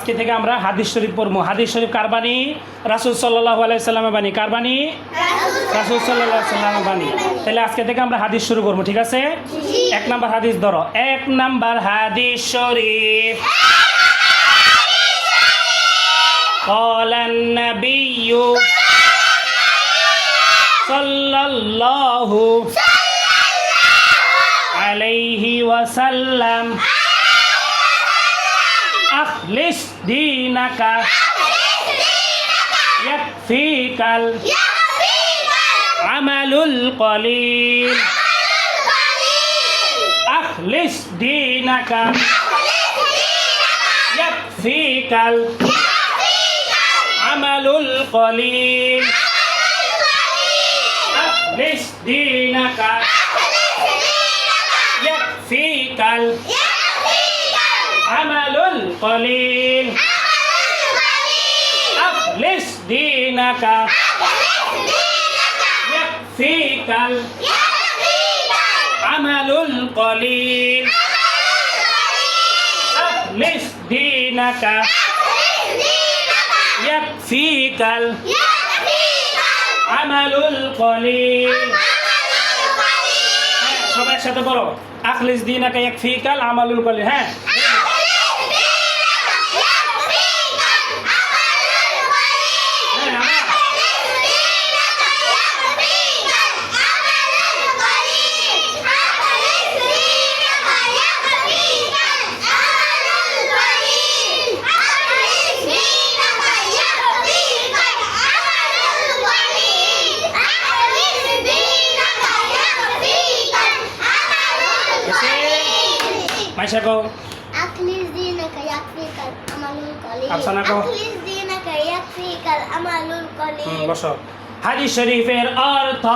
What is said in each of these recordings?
আজকে থেকে আমরা হাদিস শরীফ পড়বো। হাদিস শরীফ কার বাণী? রাসূল সাল্লাল্লাহু আলাইহি সাল্লামের বাণী। কার বাণী? রাসূল সাল্লাল্লাহু আলাইহি সাল্লামের বাণী। তাহলে আজকে থেকে আমরা হাদিস শুরু করবো, ঠিক আছে? এক নাম্বার হাদিস ধরো। এক নাম্বার হাদিস শরীফ। ক্বালান নাবিয়্যু সাল্লাল্লাহু আলাইহি ওয়াসাল্লাম আখলিস দীনাকা ইয়াকফিকাল আমালুল কলিল। আখলিস দীনাকা ইয়াকফিকাল আমালুল কলিল। আখলিস দীনাকা ইয়াকফিকাল আমালুল কলিল। আখলিস দীনাকা ইয়াকফিকাল আমালুল কলিল। আখলিস দীনাকা ইয়াকফিকাল আমালুল কলিল। সবাই একসাথে বলো, আখলিস দীনাকা ইয়াকফিকাল আমালুল কলিল। হ্যাঁ, মাইশা কও। আখলিস দীনাকা ইয়াকফিকাল আমালুল কলিল। আফসানা কও। আখলিস দীনাকা ইয়াকফিকাল আমালুল কলিল। বসো। হাদিস শরীফের অর্থ।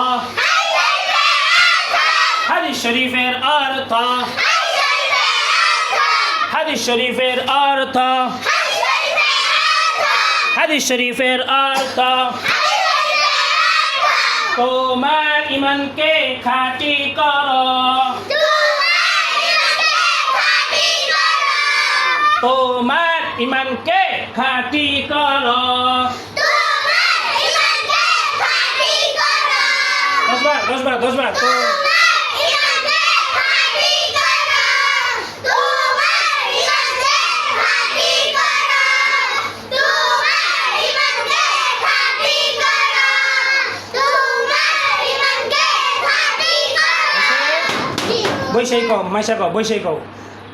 হাদিস শরীফের অর্থ। হাদিস শরীফের অর্থ। হাদিস শরীফের অর্থ। তোমার ঈমানকে খাঁটি করো। তোমার ঈমানকে খাঁটি করো। 10 বার। বৈশাই কও, মাইশা কও, বৈশাই কও।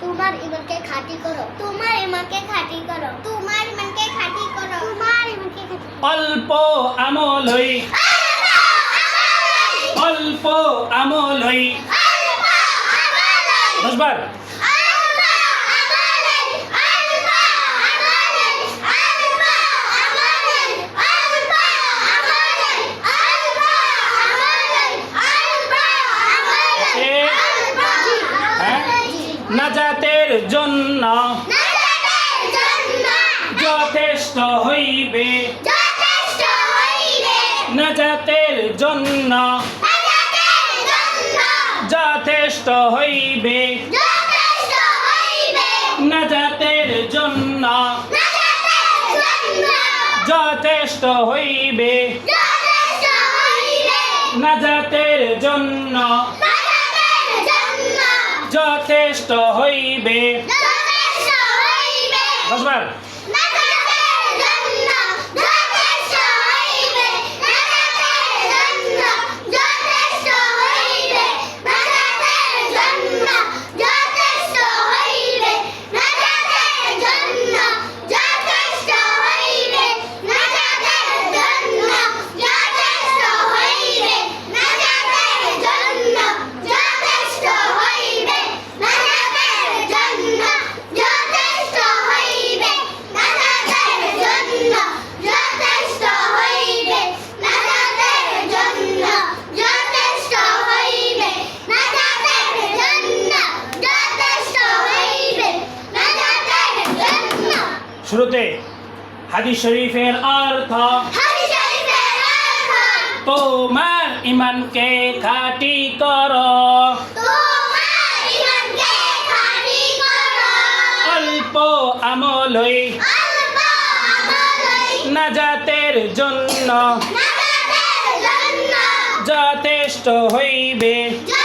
তোমার ঈমানকে খাঁটি করো। তোমার ঈমানকে খাঁটি করো। তোমার ঈমানকে খাঁটি করো। তোমার ঈমানকে খাঁটি করো। অল্প আমলই। অল্প আমলই। 10 বার। নাজাতের জন্য যথেষ্ট হইবে। নাজাতের জন্য যথেষ্ট হইবে। নাজাতের জন্য যথেষ্ট হইবে। নাজাতের জন্য যথেষ্ট হইবে। 10 বার। শুরুতে হাদিস শরীফের অর্থ। তোমার ঈমানকে খাঁটি করো। অল্প আমলই। নাজাতের জন্য নাজাতের জন্য যথেষ্ট হইবে যথেষ্ট